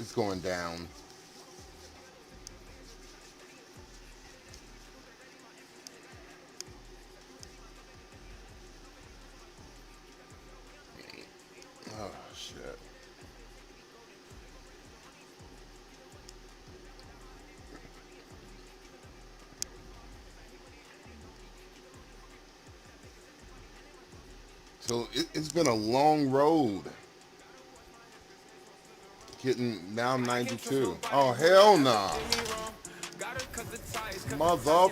It's going down. Oh, shit. So it's been a long road. Now I'm 92. Oh, hell nah. Mother.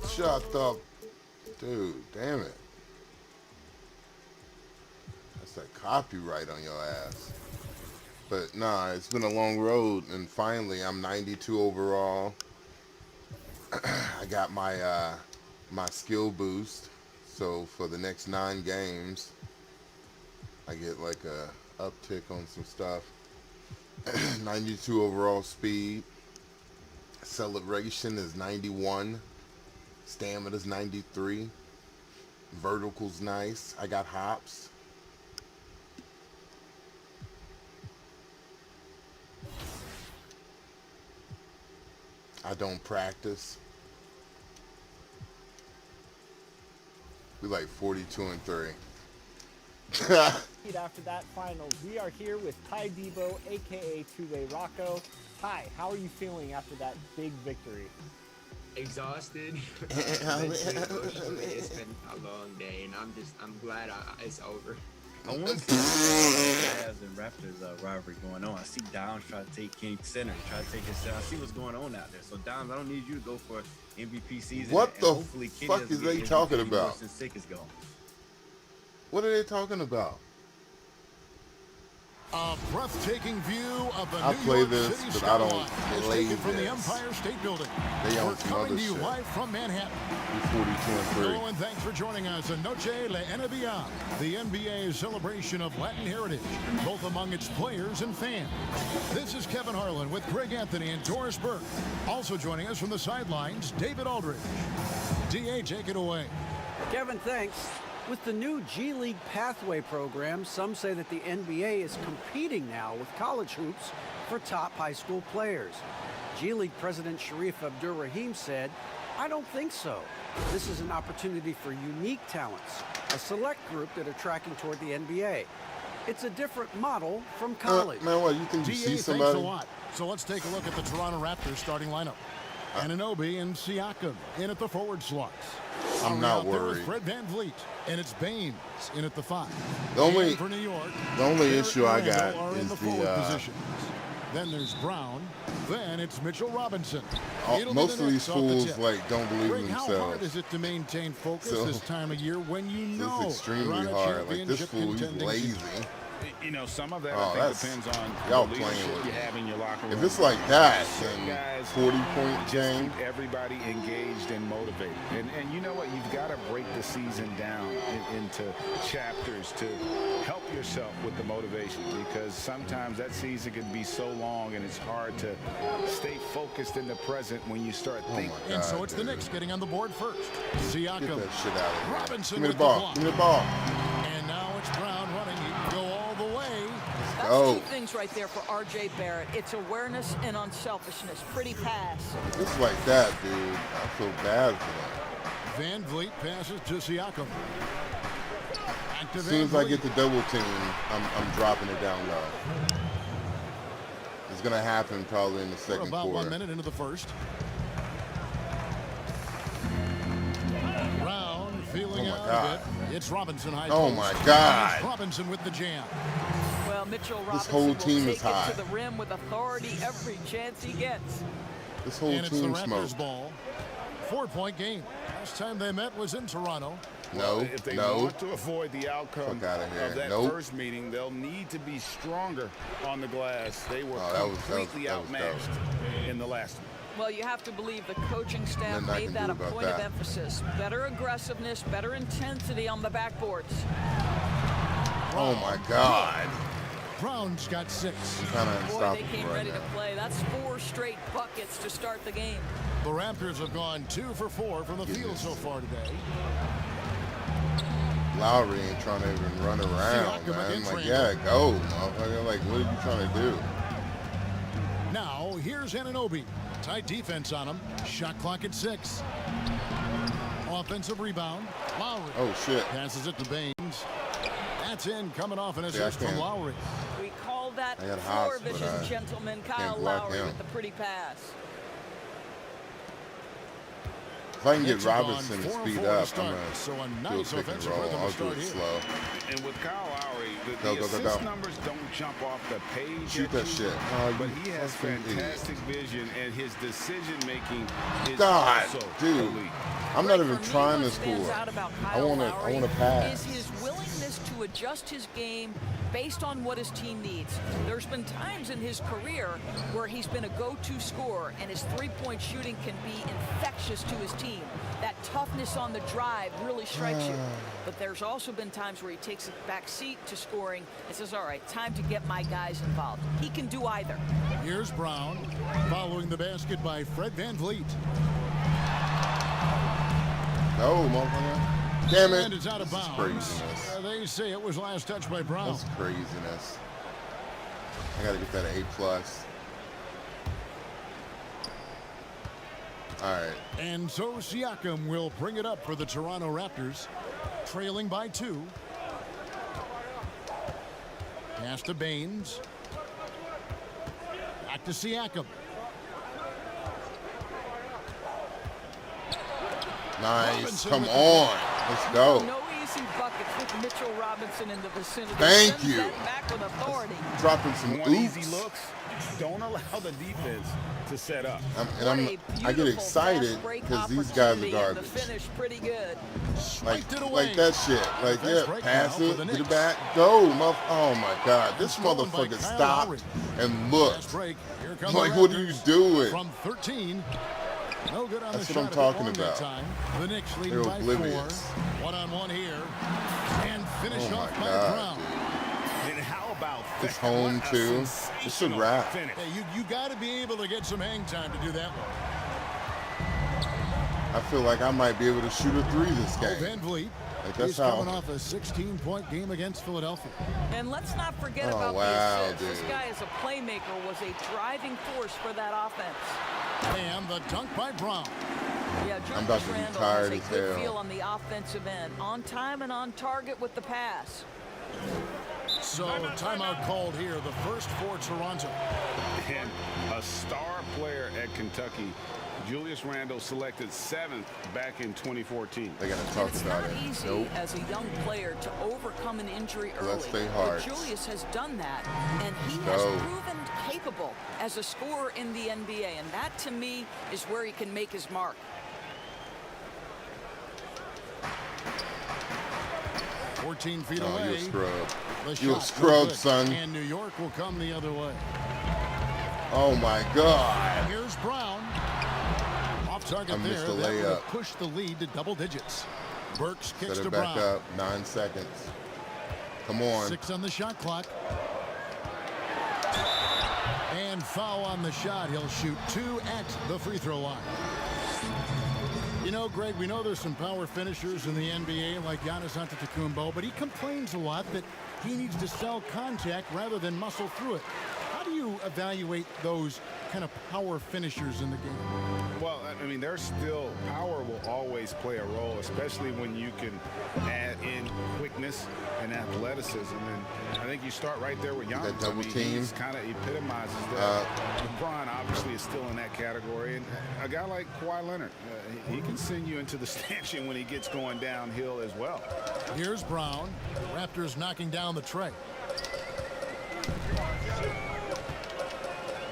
Shut up. Dude, damn it. That's a copyright on your ass. But nah, it's been a long road, and finally I'm 92 overall. I got my my skill boost, so for the next 9 games, I get like a uptick on some stuff. 92 overall speed. Acceleration is 91. Stamina's 93. Vertical's nice. I got hops. I don't practice. We like 42-3. After that finals, we are here with Ty Debo, aka Two-Way Rocco. Ty, how are you feeling after that big victory? Exhausted. It's been a long day, and I'm glad it's over. I want to see the Jazz and Raptors rivalry going on. I see Downs try to take King Center, try to take his shot. I see what's going on out there. So Downs, I don't need you to go for MVP season. What the hopefully fuck is they talking about? Since Sick is gone. What are they talking about? A breathtaking view of the I New play York this, City but I don't skyline. It's play taken from the this. Empire State Building. They We're own some coming other to you shit. live from Manhattan. We're 42-3. Hello and thanks for joining us in Noche La NBA, the NBA's celebration of Latin heritage, both among its players and fans. This is Kevin Harlan with Greg Anthony and Doris Burke. Also joining us from the sidelines, David Aldridge. DA, take it away. Kevin, thanks. With the new G League Pathway program, some say that the NBA is competing now with college hoops for top high school players. G League President Sharif Abdur-Rahim said, "I don't think so. This is an opportunity for unique talents, a select group that are tracking toward the NBA. It's a different model from college." Man, what, you think you DA, see thanks a somebody? lot. So let's take a look at the Toronto Raptors starting lineup. Anunoby and Siakam in at the forward slots. I'm not Out there is worried. Fred VanVleet, and it's Baines in at the 5. The only- And for New York, the only Barrett issue I and got Randall are in is the the, forward positions. Then there's Brown. Then it's Mitchell Robinson. It'll be Most the of next these off the fools tip. like don't believe Greg, in how hard themselves. is it to maintain focus So- this time of year when you know It's extremely you're on a hard. Like this championship fool, he's contending lazy. team? You know, some of that Oh, I think depends on y'all the playing leadership with you me. have in your locker room. If it's like that, Certain then guys 40-point just game. keep everybody engaged and motivated. And you know what? You've got to break the season down into chapters to help yourself with the motivation, because sometimes that season can be so long and it's hard to stay focused in the present when you start Oh thinking. my God, And so it's the dude. Knicks getting on the board first. Get Siakam. that shit out of here. Robinson Give me the with ball. block. Give me the ball. And now it's Brown running. He can go all the way. That's go. two things right there for R.J. Barrett. It's awareness and unselfishness. Pretty pass. Just like that, dude. I feel bad for them. VanVleet passes to Siakam. Back to As soon as I VanVleet. get the double team, I'm dropping it down low. It's gonna happen probably in the We're second about 1 quarter. minute into the first. Brown feeling Oh my out God. a bit. It's Robinson high Oh post. my And God. it's Robinson with the jam. Well, Mitchell Robinson whole will team take is high. it to the rim with authority every chance he gets. This whole And it's the team Raptors smoked. ball. 4-point game. Last time they met was in Toronto. No, If they no. want to avoid the outcome Fuck outta here. of that Nope. first meeting, they'll need to be stronger on the glass. They were Oh, that was completely dope. outmatched in the last one. Well, you have to believe the coaching staff Nothing I made can that do a about point of that. emphasis. Better aggressiveness, better intensity on the backboards. Oh my God. Brown's got 6. Kind of Boy, they unstoppable came right ready to now. play. That's 4 straight buckets to start the game. The Raptors have gone 2 for 4 from the field so far today. Lowry ain't trying to even run around, man. Like, yeah, go, motherfucker. Like, what are you trying to do? Now, here's Anunoby. Tight defense on him. Shot clock at 6. Offensive rebound. Lowry. Oh, shit. Passes it to Baines. That's in, coming off an assist from Lowry. We call that I got floor hops, but vision, I gentlemen. Kyle can't block Lowry him. with the pretty pass. If I can get Knicks have gone Robinson to 4-4 speed to up, I'm start. going to So a do a nice pick and offensive roll. rhythm to I'll do start it here. slow. And with Kyle Lowry, Go, the go, go, assist go. numbers don't jump off the page. Shoot at that you, shit. Oh, but you he has fucking fantastic vision, and his decision making is God, also dude. elite. I'm not Rick, even for me, trying what to stands score. out about I Kyle want Lowry to pass. is his willingness to adjust his game based on what his team needs. There's been times in his career where he's been a go-to scorer, and his three-point shooting can be infectious to his team. That toughness on the drive really strikes you. But there's also been times where he takes a back seat to scoring and says, all right, time to get my guys involved. He can do either. Here's Brown. Following the basket by Fred VanVleet. No, motherfucker. Damn it. And it's out of This is bounds. craziness. They say it was last touched by Brown. That's craziness. I got to get that A+. All right. And so Siakam will bring it up for the Toronto Raptors, trailing by 2. Pass to Baines. Back to Siakam. Nice. Come on. Let's go. No easy buckets with Mitchell Robinson in the vicinity. Thank Sends you. that back with authority. Dropping some One easy oops. looks. Don't allow the defense to set up. I get excited because these guys are garbage. The finish pretty good. Like it away. that shit. Like, Fast yeah, break pass now it, for the get it Knicks. back, go, oh my God, this Stolen by motherfucker Kyle stopped Lowry. and looked. Fast break. Here come Like, the what are you Raptors doing? From 13. No good on That's the what I'm shot. talking At the about. time. The Knicks leading They're by oblivious. 4. One-on-one here. And finish Oh my off by God, Brown. And how about It's that? home What a too. This should sensational wrap. finish. Hey, you got to be able to get some hang time to do that one. I feel like I might be able to shoot a 3 this game. VanVleet. Like, that's He's how. coming off a 16-point game against Philadelphia. And let's not forget Oh, about wow, the assists. This dude. guy as a playmaker was a driving force for that offense. And the dunk by Brown. Yeah, I'm about Julius to be Randle tired has a as good hell. feel on the offensive end. On time and on target with the pass. So timeout called here, the first for Toronto. And a star player at Kentucky, Julius Randle, selected 7th back in 2014. They gotta And talk it's about not it. easy Nope. as a young player to overcome an injury early. Let's stay hard. But Julius has done that, and he Let's has go. proven capable as a scorer in the NBA, and that to me is where he can make his mark. 14 feet Oh, you away. a scrub. The You a shot, scrub, no good. son. And New York will come the other way. Oh my God. Here's Brown. Off target I there. missed the That will layup. push the lead to double digits. Burks kicks Set to it back Brown. up. 9 seconds. Come on. 6 on the shot clock. And foul on the shot. He'll shoot 2 at the free throw line. You know, Greg, we know there's some power finishers in the NBA like Giannis Antetokounmpo, but he complains a lot that he needs to sell contact rather than muscle through it. How do you evaluate those kind of power finishers in the game? Well, I mean, there's still power will always play a role, especially when you can add in quickness and athleticism. And I think you start right there with Giannis. That double team. He's kind of epitomizes that. LeBron obviously is still in that category, and a guy like Kawhi Leonard, he can send you into the stanchion when he gets going downhill as well. Here's Brown. Raptors knocking down the tray.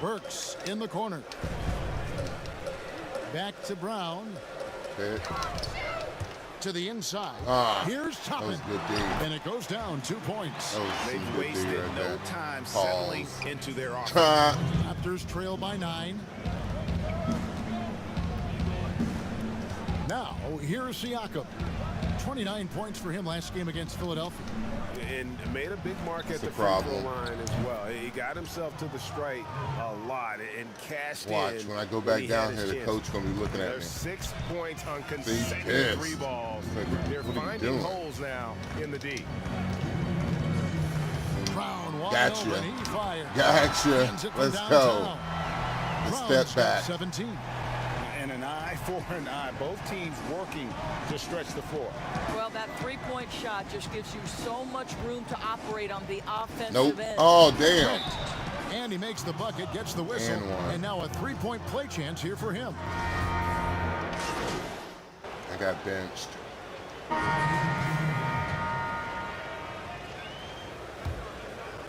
Burks in the corner. Back to Brown. Okay. To the inside. Here's That was Toppin. good D. And it goes down 2 points. That was They've some good D wasted right no there. time Pause. settling into their offense. Raptors trail by 9. Now, here's Siakam. 29 points for him last game against Philadelphia. And made a big mark at That's the a free throw problem. line as well. He got himself to the strike a lot and cashed Watch, in. when I go back he down had here, his the chance. coach going to be looking at There's me. 6 points on pissed. consecutive 3 balls. Like, They're what are you finding doing? holes now in the D. Brown wide Gotcha. open. He fires. Gotcha. Hands it from Let's go. downtown. The Brown's step got back. 17. And an eye for an eye. Both teams working to stretch the floor. Well, that three-point shot just gives you so much room to operate on the offensive Nope. end. Oh, damn. And he makes the bucket, gets the whistle, And one. and now a three-point play chance here for him. I got benched.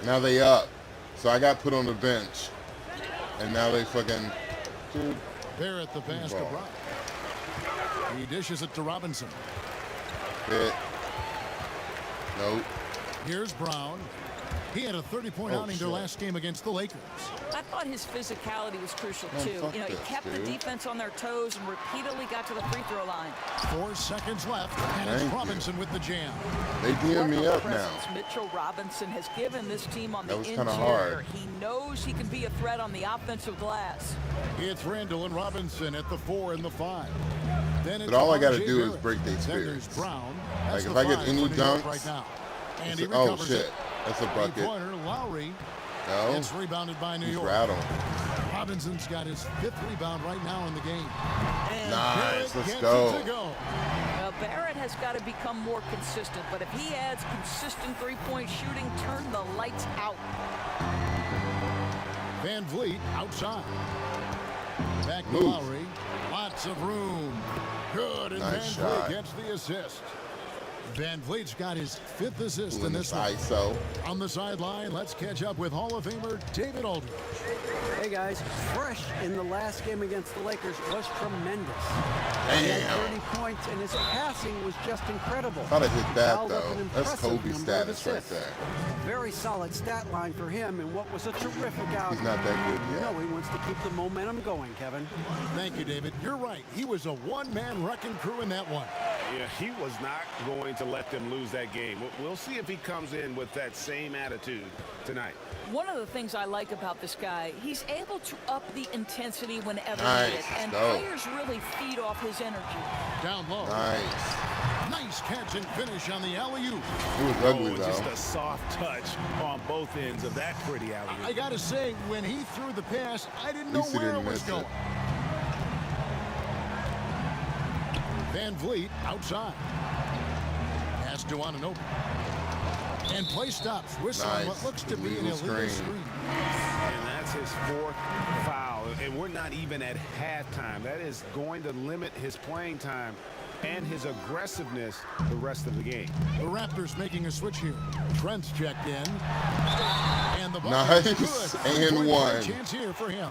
Now they up. So I got put on the bench. And now they fucking... Dude. Barrett the pass to Ball. Brown. He dishes it to Robinson. Hit. Nope. Here's Brown. He had a 30-point Oh, outing shit. their last game against the Lakers. I thought his physicality was crucial Man, too. fuck You know, he this, kept the dude. defense on their toes and repeatedly got to the free throw line. 4 seconds left, and it's Thank you. Robinson with the jam. They DM me What a up now. presence Mitchell Robinson has given this team on That the was interior. kinda hard. He knows he can be a threat on the offensive glass. It's Randall and Robinson at the 4 and the 5. Then it's But all I gotta RJ do is Barrett. break their Then there's spirits. Brown. Like, That's if the I get 5 any for New York dunks, right now. And It's he a- oh, recovers shit. it. That's a bucket. Three-pointer, Lowry. No. It's rebounded by New He's York. rattled. Robinson's got his 5th rebound right now in the game. And Nice, Barrett let's gets go. it to go. Well, Barrett has got to become more consistent, but if he adds consistent three-point shooting, turn the lights out. Van Vliet outside. Back to Move. Lowry. Lots of room. Good, and Nice Van shot. Vliet gets the assist. Van Vliet's got his 5th assist Doing in this this one. ISO. On the sideline, let's catch up with Hall of Famer David Aldridge. Hey guys, fresh in the last game against the Lakers was tremendous. He had Damn. 30 points, and his passing was just incredible. Thought I hit that, Fouled up though. an That's impressive Kobe number of status right assists. there. Very solid stat line for him, and what was a terrific outing. He's not that good You yet. know he wants to keep the momentum going, Kevin. Thank you, David. You're right. He was a one-man wrecking crew in that one. Yeah, he was not going to let them lose that game. We'll see if he comes in with that same attitude tonight. One of the things I like about this guy, he's able to up the intensity whenever Nice, needed, and go. players really feed off his energy. Down low. Nice. Nice catch and finish on the alley-oop. It was ugly, Just though. a soft touch on both ends of that pretty alley. I gotta say, when he threw the pass, I didn't At know least he where it didn't was miss going. it. Van Vliet outside. Pass to Ananobi. And play stops. Whistle on Nice. what looks to be an Illegal illegal screen. screen. And that's his 4th foul. And we're not even at halftime. That is going to limit his playing time and his aggressiveness the rest of the game. The Raptors making a switch here. Trent's checked in. And the Nice. bucket is good. And Three-point one. chance here for him.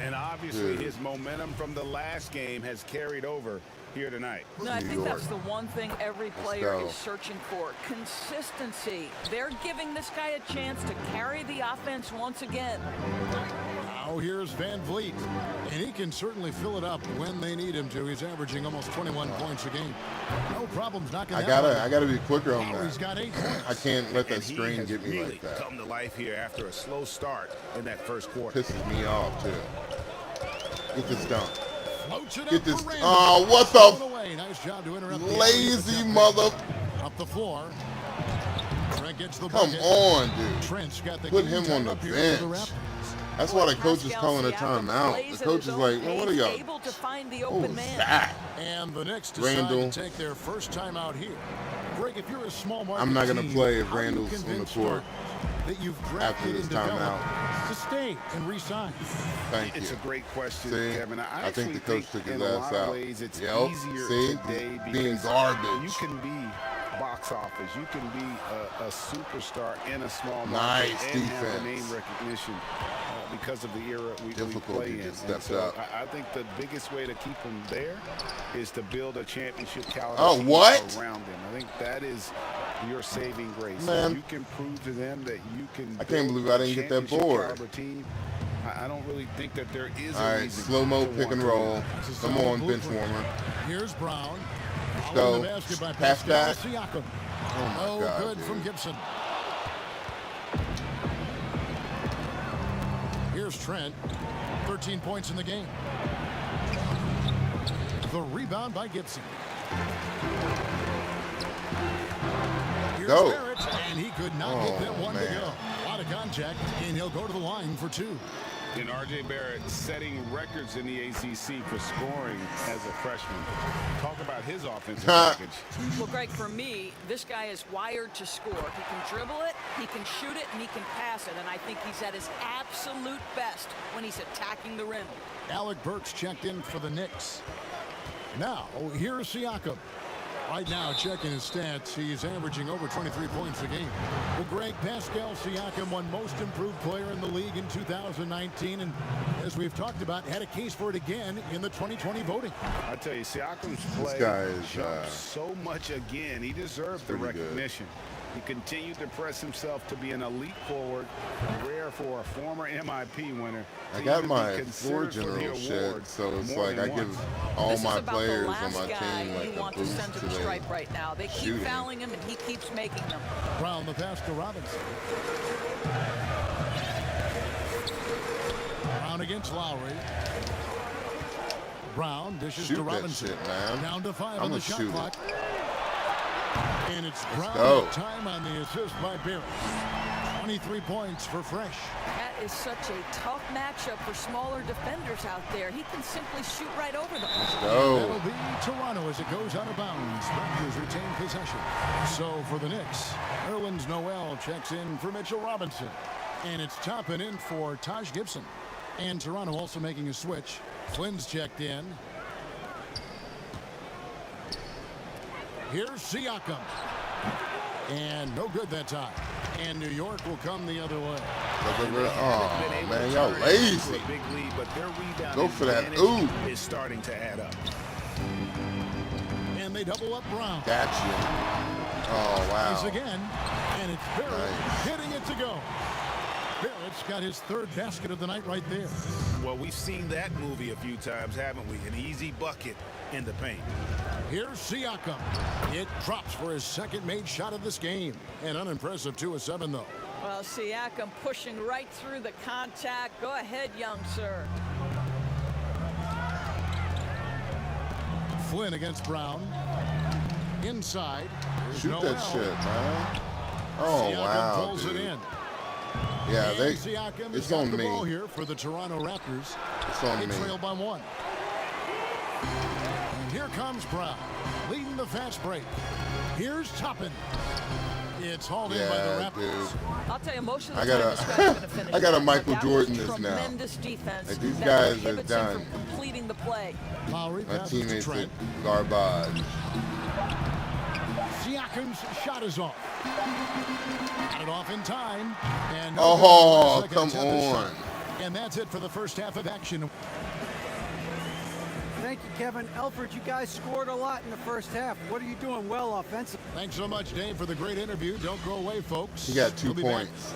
And obviously Dude. his momentum from the last game has carried over here tonight. No, I New think York. that's the one thing every player go. is searching for. Consistency. They're giving this guy a chance to carry the offense once again. Now here's Van Vliet. And he can certainly fill it up when they need him to. He's averaging almost 21 points a game. No problems knocking I that one. gotta be quicker on Oh, he's that. got 8 points. I can't let that And he screen has get me really like that. come to life here after a slow start in that first quarter. Pisses me off, too. Get this dunk. Floats it Get up this. for Randall. Oh, what Thrown the away. Nice job to interrupt the lazy alley-oop. mother. Up the floor. Trent gets the Come bucket. on, dude. Trent's got the Put game him tied on the up here for bench. Raptors. That's why the Boy, coach is Pascal calling a Siakam timeout. plays The at coach his is own like, well, what are pace, y'all? able to find the What open was man. that? And the Knicks decide Randall. to take their first time out here. Greg, if you're a small market I'm not gonna team, play if how do you Randall's on the convince court Smart that you've after drafted this and developed timeout. to stay and re-sign? Thank It's you. a great question, See? Kevin. I think the coach took his in a ass lot out. of ways it's Yep. easier See? today Being because garbage. you can be box office. You can be a superstar in a small Nice market and have the defense. name recognition because of the era we Difficulty play in. just And stepped so up. I think the biggest way to keep them there is to build a championship caliber Oh, team what? around them. I think that is your saving grace. Man. If you can prove to them that you can I can't build believe I a didn't get that championship board. caliber team, I don't really think that there is All a right, reason slow-mo to pick want and to roll. This is Come solid on, bench blueprint. warmer. Here's Brown. Following the basket by Pass Pascal back. Siakam. Oh my No God, good dude. from Gibson. Here's Trent. 13 points in the game. The rebound by Gibson. Here's Go. Barrett, and he could not get that one to man. go. A lot of contact, and he'll go to the line for 2. And R.J. Barrett setting records in the ACC for scoring as a freshman. Talk about his offensive package. Well, Greg, for me, this guy is wired to score. He can dribble it, he can shoot it, and he can pass it. And I think he's at his absolute best when he's attacking the rim. Alec Burks checked in for the Knicks. Now, here's Siakam. Right now, checking his stats, he's averaging over 23 points a game. Well, Greg, Pascal Siakam won Most Improved Player in the league in 2019, and as we've talked about, had a case for it again in the 2020 voting. I tell you, Siakam's play guy is, jumped so much again. He deserved the pretty good. recognition. He continued to press himself to be an elite forward, rare for a former MIP winner. I got to my even be floor considered for the general shit, award so it's more like than I give once. all This my is about players the on last my guy team like you a want to boost send to to the their stripe right now. They keep shooting. fouling him, and he keeps making them. Brown the pass to Robinson. Brown against Lowry. Brown dishes Shoot to that Robinson. shit, man. Down to 5 I'm on the gonna shot shoot it. clock. And it's Brown go. with time on the assist by Barrett. 23 points for Fresh. That is such a tough matchup for smaller defenders out there. He can simply shoot right over them. Go. That'll be Toronto as it goes out of bounds. Raptors retain possession. So for the Knicks, Nerlens Noel checks in for Mitchell Robinson. And it's Toppin in for Taj Gibson. And Toronto also making a switch. Flynn's checked in. Here's Siakam. And no good that time. And New York will come the other way. Oh, man, y'all lazy. Big lead, but their rebound Go for that. advantage Ooh. is starting to add up. And they double up Brown. Gotcha. Oh, Nice wow. again. And it's Barrett Nice. hitting it to go. Barrett's got his 3rd basket of the night right there. Well, we've seen that movie a few times, haven't we? An easy bucket in the paint. Here's Siakam. It drops for his 2nd made shot of this game. An unimpressive 2 of 7, though. Well, Siakam pushing right through the contact. Go ahead, young sir. Flynn against Brown. Inside. There's Shoot Noel. that shit, man. Oh, Siakam wow, pulls dude. it in. Yeah, And Siakam it's has got on the me. ball here for the Toronto Raptors. It's on They me. trail by 1. And here comes Brown, leading the fast break. Here's Toppin. It's hauled in by the Yeah, Raptors. dude. I'll tell you, most of the I time gotta- this guy's going to finish. I gotta that, Michael but that Jordan was this now. tremendous defense. Like, these that guys are prohibits him done. from completing the play. Lowry My passes to teammates are Trent. garbage. Siakam's shot is off. Got it off in time. And Oh, second come attempt is shot. on. And that's it for the first half of action. Thank you, Kevin. Elford, you guys scored a lot in the first half. What are you doing well offensively? Thanks so much, Dave, for the great interview. Don't go away, folks. He got 2 We'll be back. points.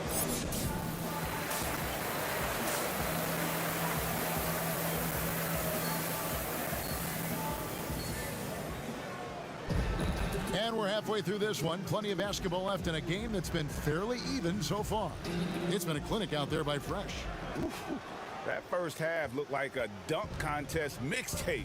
And we're halfway through this one. Plenty of basketball left in a game that's been fairly even so far. It's been a clinic out there by Fresh. That first half looked like a dunk contest mixtape.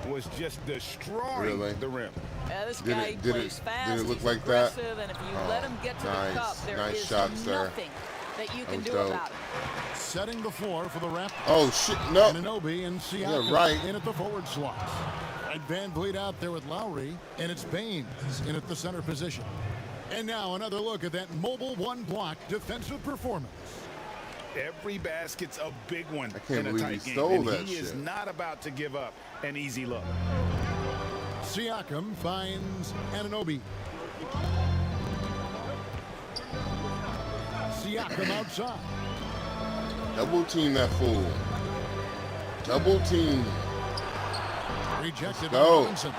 Was just destroying Really? the rim. Yeah, this Did guy it- did plays it- fast. did it look he's like that? aggressive, and if you Oh, let him get to nice. the cup, there Nice is shots there. nothing that you That can was do dope. about it. Setting the floor for the Raptors. Oh, shit. No. Anunoby and Siakam Yeah, right. in at the forward slot. And Van Vliet out there with Lowry, and it's Baines in at the center position. And now another look at that mobile one-block defensive performance. Every basket's a big one. I can't in a believe tight he game, stole and that he is shit. not about to give up an easy look. Siakam finds Anunoby. Siakam outside. Double team that fool. Double team. Rejected by Go. Robinson.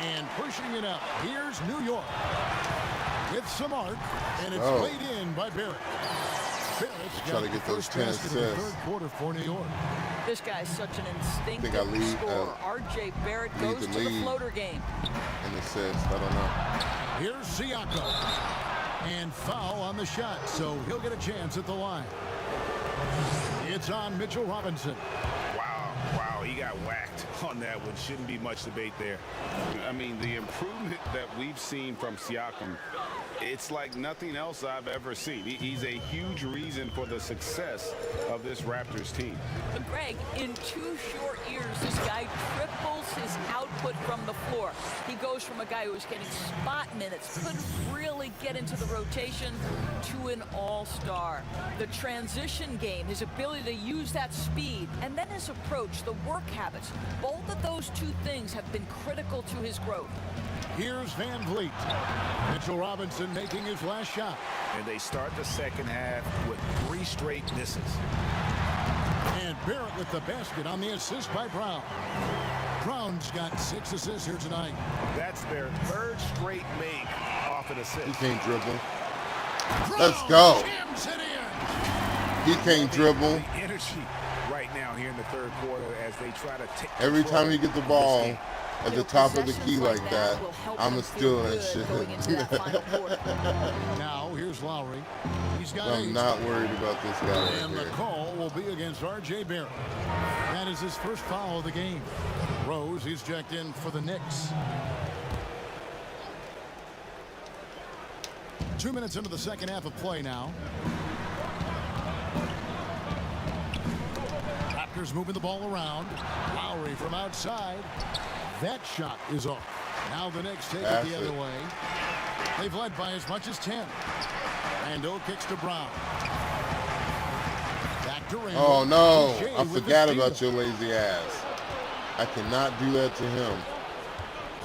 And pushing it up. Here's New York. With some arc, and it's Go. laid in by Barrett. Try to get those 10 assists. Third quarter for New York. This guy's such an instinctive I lead, scorer. R.J. Barrett lead goes the to the league. floater game. And assists, I don't know. Here's Siakam. And foul on the shot, so he'll get a chance at the line. It's on Mitchell Robinson. Wow, he got whacked on that one. Shouldn't be much debate there. I mean, the improvement that we've seen from Siakam, it's like nothing else I've ever seen. He's a huge reason for the success of this Raptors team. But Greg, in 2 short years, this guy triples his output from the floor. He goes from a guy who was getting spot minutes, couldn't really get into the rotation, to an all-star. The transition game, his ability to use that speed, and then his approach, the work habits, both of those 2 things have been critical to his growth. Here's Van Vliet. Mitchell Robinson making his last shot. And they start the second half with 3 straight misses. And Barrett with the basket on the assist by Brown. Brown's got 6 assists here tonight. That's their 3rd straight make off an assist. He can't dribble. Brown Let's go. jams it in. He can't dribble. The energy right now here in the 3rd quarter as they try to take Every time he gets the ball at the top of the key Possessions like that, will help I'm him going to steal feel that good shit. going into that final quarter. Now here's Lowry. He's got I'm 8. not worried about this guy right And the here. call will be against R.J. Barrett. That is his first foul of the game. Rose, he's checked in for the Knicks. 2 minutes into the second half of play now. Raptors moving the ball around. Lowry from outside. That shot is off. Now the Knicks take it the other way. They've led by as much as 10. Randall kicks to Brown. Back to Randall. Oh, no. Shea I with the forgot steal. about your lazy ass. I cannot do that to him.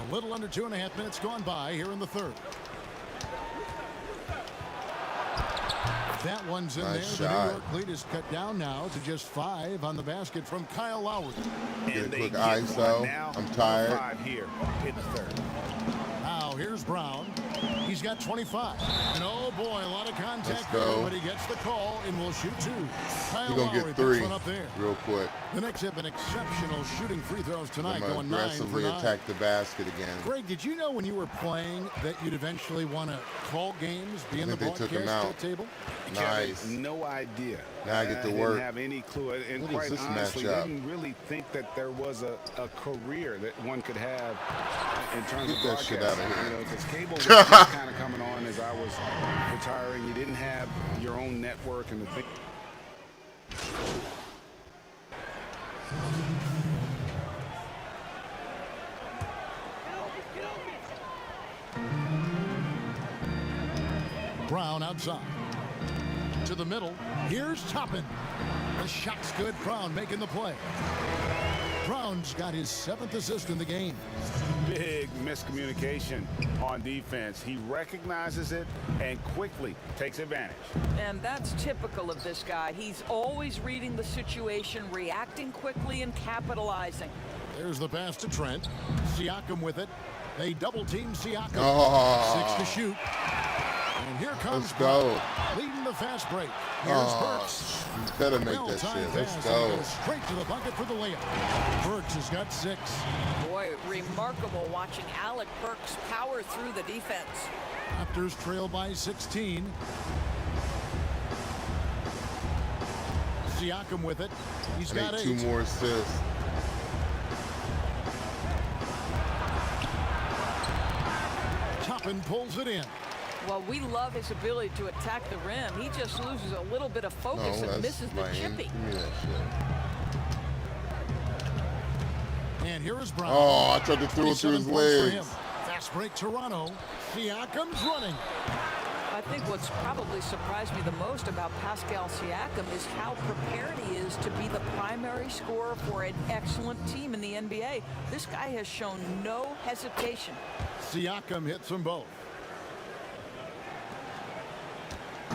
A little under 2.5 minutes gone by here in the third. That one's in Nice there. shot. The New York lead is cut down now to just 5 on the basket from Kyle Lowry. Get a And they quick get ISO. one now. I'm tired. 5 here in the 3rd. Now here's Brown. He's got 25. And oh boy, a lot of contact Let's there, go. but he gets the call and will shoot 2. Kyle He's going Lowry to get picks 3 one up there. real quick. The Knicks have been exceptional shooting free throws tonight, I'm going to going 9 for aggressively 9. attack the basket again. Greg, did you know when you were playing that you'd eventually want to call games, be in the think they took him broadcast out. table? Nice. No idea. Now I get to didn't work. have any clue. And What is quite this honestly, matchup? didn't really think that there was a career that one could have in terms Get of that shit broadcasting. outta here. You know, because cable was just kind of coming on as I was retiring. You didn't have your own network and the thing. Brown outside. To the middle. Here's Toppin. The shot's good. Brown making the play. Brown's got his 7th assist in the game. Big miscommunication on defense. He recognizes it and quickly takes advantage. And that's typical of this guy. He's always reading the situation, reacting quickly, and capitalizing. There's the pass to Trent. Siakam with it. They double team Siakam. Oh. 6 to shoot. And here comes Let's go. Brown, leading the fast break. Here's Burks. You better make that Well-timed shit. Let's pass, and go. he goes straight to the bucket for the layup. Burks has got 6. Boy, remarkable watching Alec Burks power through the defense. Raptors trail by 16. Siakam with it. He's I got need 8. 2 more assists. Toppin pulls it in. Well, we love his ability to attack the rim. He just loses a little bit of No, focus and that's misses the lame. chippy. Give me that shit. And here is Brown. Oh, I tried to throw it through 27 his points for him. legs. Fast break Toronto. Siakam's running. I think what's probably surprised me the most about Pascal Siakam is how prepared he is to be the primary scorer for an excellent team in the NBA. This guy has shown no hesitation. Siakam hits them both.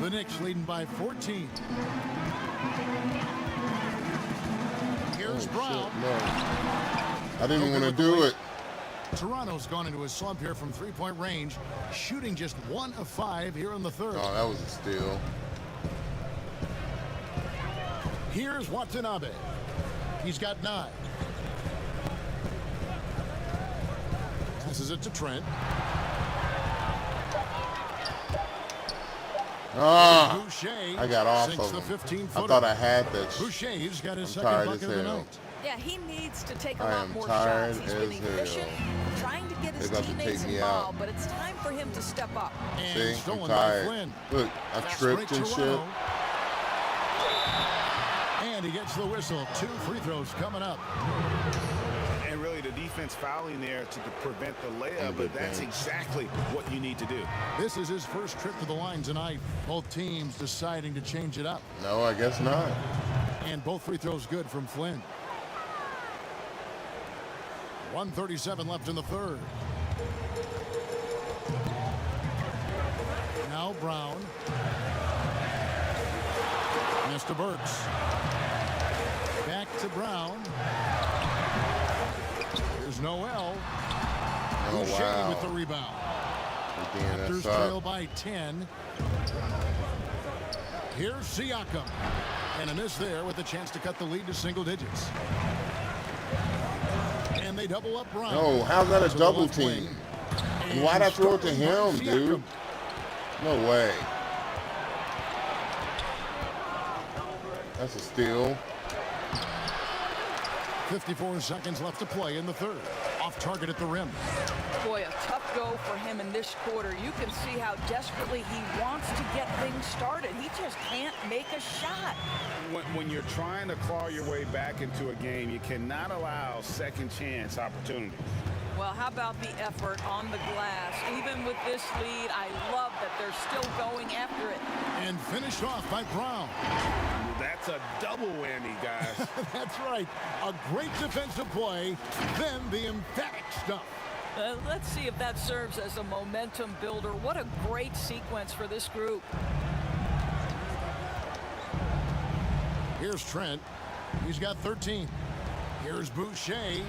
The Knicks leading by 14. Here's Brown. Shit, no. I didn't want to do it. Toronto's gone into a slump here from three-point range, shooting just 1 of 5 here in the third. Oh, that was a steal. Here's Watanabe. He's got 9. Passes it to Trent. Ah, Boucher I got off sinks of the him. 15-footer. I thought I had that. Boucher's got his I'm second tired bucket as of the hell. night. Yeah, he needs to take a I lot am more tired shots. He's been as efficient, hell. trying to get his They're about to teammates take me involved, out. but it's time for him to step up. And See, I'm stolen by tired. Flynn. Look, I Fast tripped break and shit. Toronto. And he gets the whistle. 2 free throws coming up. And really the defense fouling there to prevent the layup, but that's exactly what you need to do. This is his first trip to the line tonight. Both teams deciding to change it up. No, I guess not. And both free throws good from Flynn. 1:37 left in the third. Now Brown. Mr. Burks. Back to Brown. Here's Noel. Oh, Boucher wow. with the rebound. Again, Raptors that's trail up. by 10. Here's Siakam. And a miss there with a chance to cut the lead to single digits. And they double up Brown. No, how's that a To the double left wing. team? And why'd I throw it to him, Siakam. dude? No way. That's a steal. 54 seconds left to play in the third. Off target at the rim. Boy, a tough go for him in this quarter. You can see how desperately he wants to get things started. He just can't make a shot. When you're trying to claw your way back into a game, you cannot allow second chance opportunities. Well, how about the effort on the glass? Even with this lead, I love that they're still going after it. And finished off by Brown. That's a double whammy, guys. That's right. A great defensive play, then the emphatic stuff. Let's see if that serves as a momentum builder. What a great sequence for this group. Here's Trent. He's got 13. Here's Boucher.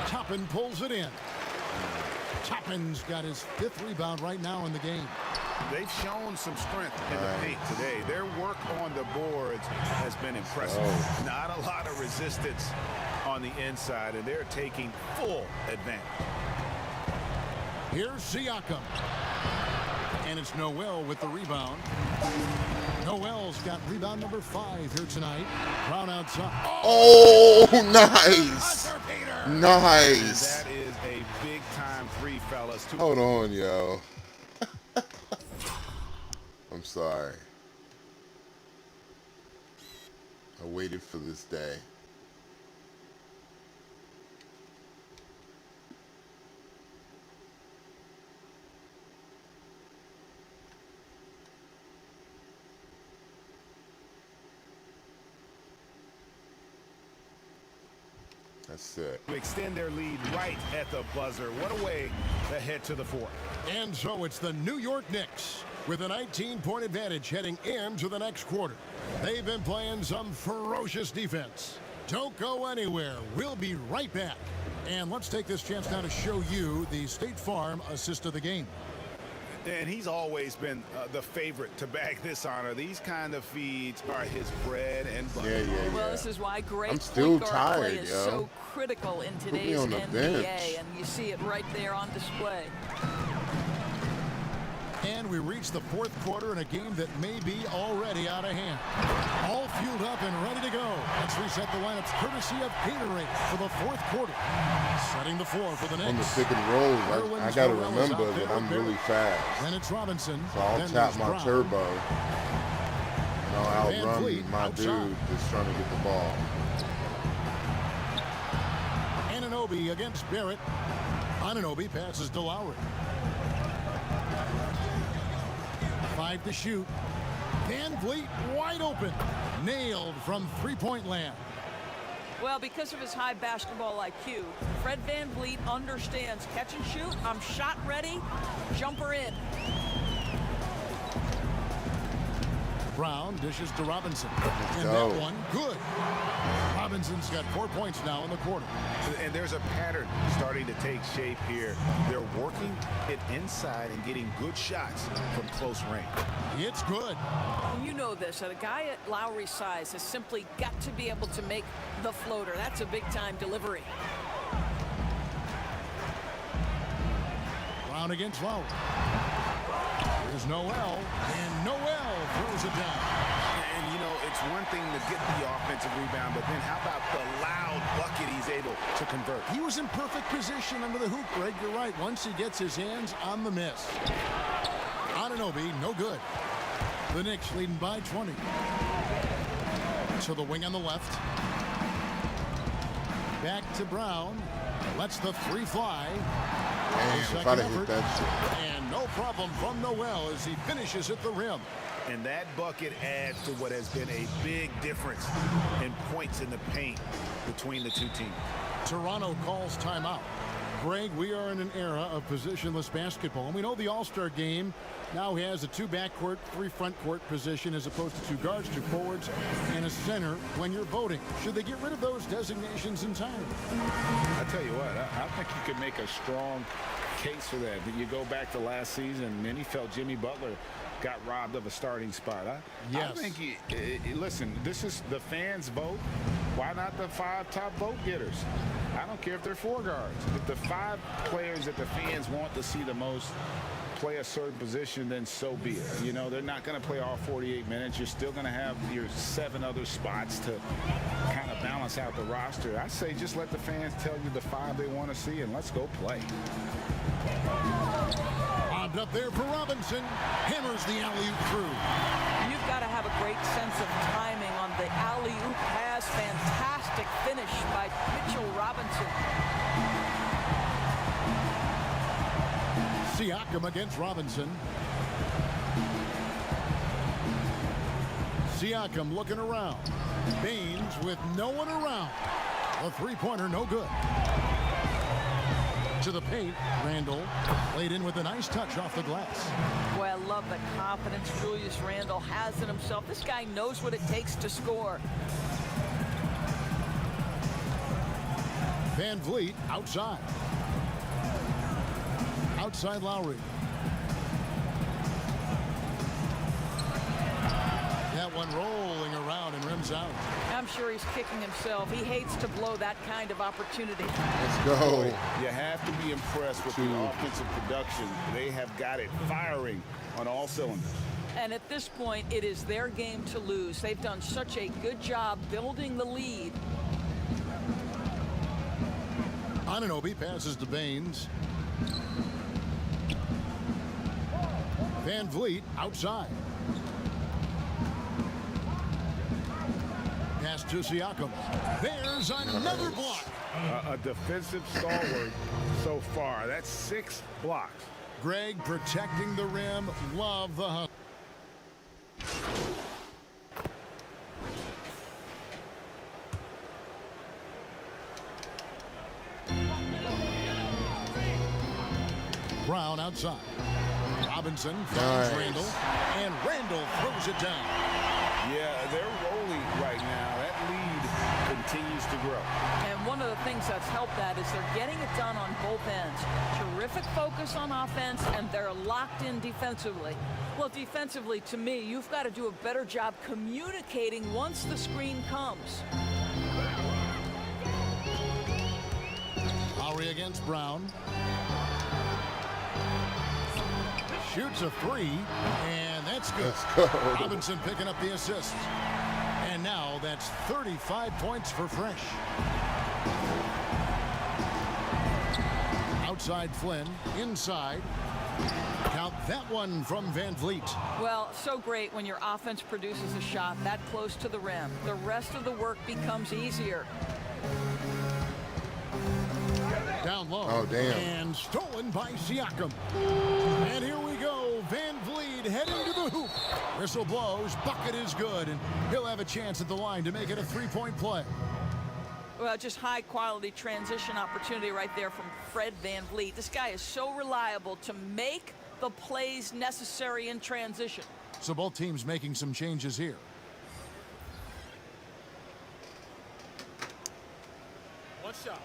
Toppin pulls it in. Toppin's got his 5th rebound right now in the game. They've shown some strength in the paint today. Their work on the boards has been impressive. Oh. Not a lot of resistance on the inside, and they're taking full advantage. Here's Siakam. And it's Noel with the rebound. Noel's got rebound number 5 here tonight. Brown outside. Oh, nice. Nice. That is a big-time 3, fellas. Hold on, yo. I'm sorry. I waited for this day. That's it. To extend their lead right at the buzzer. What a way to head to the 4th. And so it's the New York Knicks with a 19-point advantage heading into the next quarter. They've been playing some ferocious defense. Don't go anywhere. We'll be right back. And let's take this chance now to show you the State Farm assist of the game. And he's always been the favorite to bag this honor. These kind of feeds are his bread and butter. Yeah. Well, this is why great I'm still point guard play tired, is yo. so critical in me today's on the NBA, bench. and you see it right there on display. And we reach the 4th quarter in a game that may be already out of hand. All fueled up and ready to go. Let's reset the lineups courtesy of Gatorade for the 4th quarter. Setting the floor for the Knicks. On the pick and rolls, I gotta remember that I'm really fast. Then it's Robinson. So I'll Then tap there's my Brown. turbo. And I'll Van outrun Vliet my outside. dude that's trying to get the ball. Anunoby against Barrett. Anunoby passes to Lowry. 5 to shoot. Van Vliet wide open. Nailed from 3-point land. Well, because of his high basketball IQ, Fred Van Vliet understands catch and shoot. I'm shot ready. Jumper in. Brown dishes to Robinson. And go. that one, good. Robinson's got 4 points now in the quarter. And there's a pattern starting to take shape here. They're working it inside and getting good shots from close range. It's good. You know this, a guy at Lowry's size has simply got to be able to make the floater. That's a big-time delivery. Brown against Lowry. Here's Noel, and Noel throws it down. And, you know, it's one thing to get the offensive rebound, but then how about the loud bucket he's able to convert? He was in perfect position under the hoop, Greg. You're right. Once he gets his hands on the miss. Anunoby, no good. The Knicks leading by 20. To the wing on the left. Back to Brown. Lets the three fly. Man, if I'd have hit that shit. And no problem from Noel as he finishes at the rim. And that bucket adds to what has been a big difference in points in the paint between the two teams. Toronto calls timeout. Greg, we are in an era of positionless basketball. And we know the All-Star game now has a 2 backcourt, 3 frontcourt position as opposed to 2 guards, 2 forwards, and a center when you're voting. Should they get rid of those designations in time? I tell you what, I think you could make a strong case for that. You go back to last season, many felt Jimmy Butler got robbed of a starting spot. Yes. I think, listen, this is the fans' vote. Why not the 5 top vote getters? I don't care if they're 4 guards. If the 5 players that the fans want to see the most play a certain position, then so be it. You know, they're not going to play all 48 minutes. You're still going to have your 7 other spots to kind of balance out the roster. I say just let the fans tell you the 5 they want to see, and let's go play. Bobbed up there for Robinson. Hammers the alley-oop through. You've got to have a great sense of timing on the alley-oop pass. Fantastic finish by Mitchell Robinson. Siakam against Robinson. Siakam looking around. Baines with no one around. A three-pointer, no good. To the paint, Randall laid in with a nice touch off the glass. Boy, I love the confidence Julius Randle has in himself. This guy knows what it takes to score. Van Vliet outside. Outside Lowry. That one rolling around and rims out. I'm sure he's kicking himself. He hates to blow that kind of opportunity. Let's go. You have to be impressed with the offensive production. They have got it firing on all cylinders. And at this point, it is their game to lose. They've done such a good job building the lead. Anunoby passes to Baines. Van Vliet outside. Pass to Siakam. There's another block. A defensive stalwart so far. That's 6 blocks. Greg protecting the rim. Love the hunt. Brown outside. Robinson finds Randall, and Randall throws it down. Yeah, they're rolling right now. That lead continues to grow. And one of the things that's helped that is they're getting it done on both ends. Terrific focus on offense, and they're locked in defensively. Well, defensively, to me, you've got to do a better job communicating once the screen comes. Lowry against Brown. Shoots a 3, and that's good. Robinson picking up the assist. And now that's 35 points for Fresh. Outside Flynn, inside. Count that one from Van Vliet. Well, so great when your offense produces a shot that close to the rim. The rest of the work becomes easier. Down low. Oh, damn. And stolen by Siakam. And here we go. Van Vliet heading to the hoop. Whistle blows. Bucket is good. And he'll have a chance at the line to make it a 3-point play. Well, just high-quality transition opportunity right there from Fred Van Vliet. This guy is so reliable to make the plays necessary in transition. So both teams making some changes here. One shot.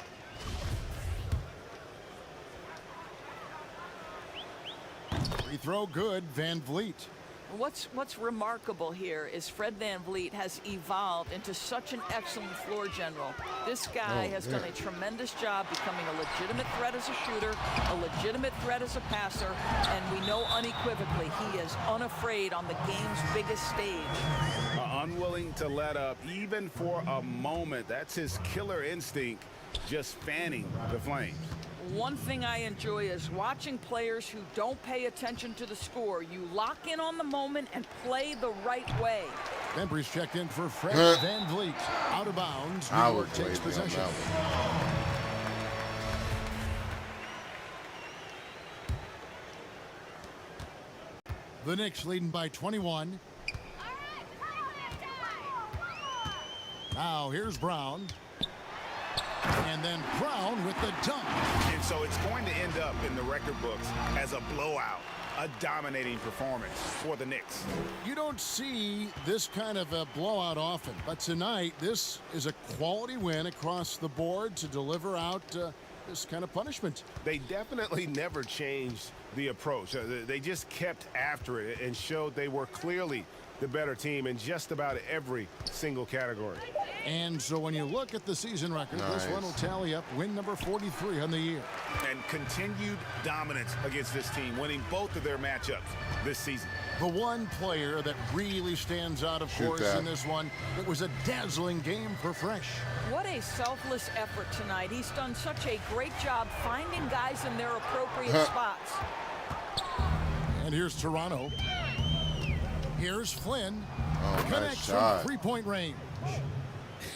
Free throw good, Van Vliet. What's remarkable here is Fred VanVleet has evolved into such an excellent floor general. This guy has done a tremendous job becoming a legitimate threat as a shooter, a legitimate threat as a passer, and we know unequivocally he is unafraid on the game's biggest stage. Unwilling to let up even for a moment. That's his killer instinct, just fanning the flames. One thing I enjoy is watching players who don't pay attention to the score. You lock in on the moment and play the right way. Bembry's checked in for Fred Van Vliet. Out of bounds. New York takes possession. The Knicks leading by 21. Now here's Brown. And then Brown with the dunk. And so it's going to end up in the record books as a blowout, a dominating performance for the Knicks. You don't see this kind of a blowout often, but tonight this is a quality win across the board to deliver out this kind of punishment. They definitely never changed the approach. They just kept after it and showed they were clearly the better team in just about every single category. And so when you look at the season record, this one will tally up win number 43 on the year. And continued dominance against this team, winning both of their matchups this season. The one player that really stands out, of course, in this one, it was a dazzling game for Fresh. What a selfless effort tonight. He's done such a great job finding guys in their appropriate spots. And here's Toronto. Here's Flynn. Nice Connects shot. from three-point range.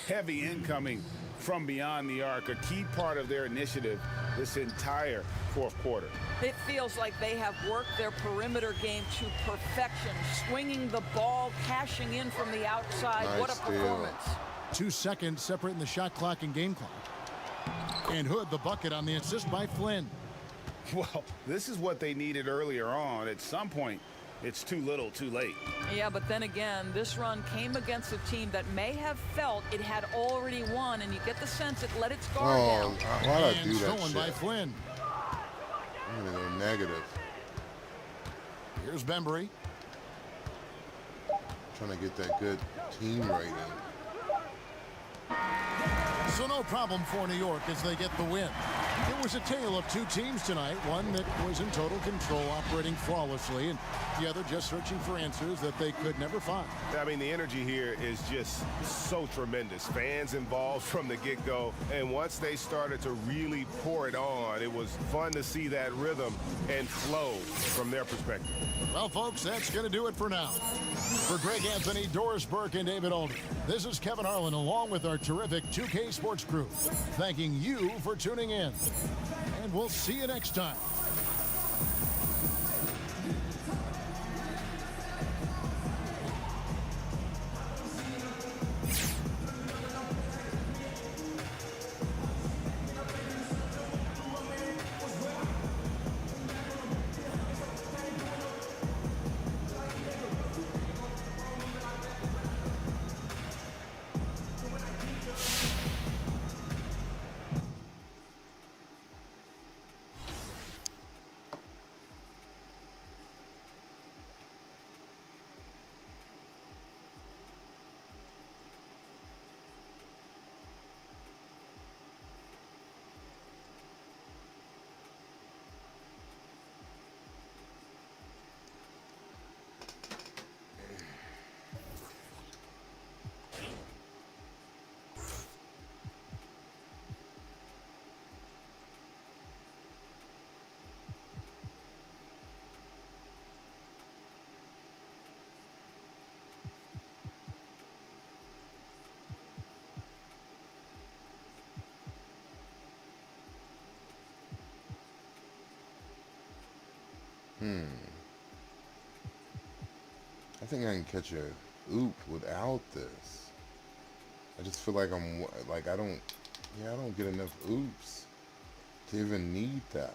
Heavy incoming from beyond the arc, a key part of their initiative this entire fourth quarter. It feels like they have worked their perimeter game to perfection, swinging the ball, cashing in from the outside. Nice what a performance. 2 seconds separating the shot clock and game clock. And Hood the bucket on the assist by Flynn. Well, this is what they needed earlier on. At some point, it's too little, too late. Yeah, but then again, this run came against a team that may have felt it had already won, and you get the sense it let its guard down. Why'd I do that stolen shit? by Flynn. I'm gonna go negative. Here's Bembry. Trying to get that good team rating. So no problem for New York as they get the win. It was a tale of two teams tonight, one that was in total control, operating flawlessly, and the other just searching for answers that they could never find. I mean, the energy here is just so tremendous. Fans involved from the get-go, and once they started to really pour it on, it was fun to see that rhythm and flow from their perspective. Well, folks, that's going to do it for now. For Greg Anthony, Doris Burke, and David Oldham, this is Kevin Harlan along with our terrific 2K Sports crew, thanking you for tuning in. And we'll see you next time. I think I can catch a oop without this. I just feel like I don't get enough oops to even need that.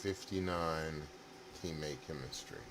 59 teammate chemistry.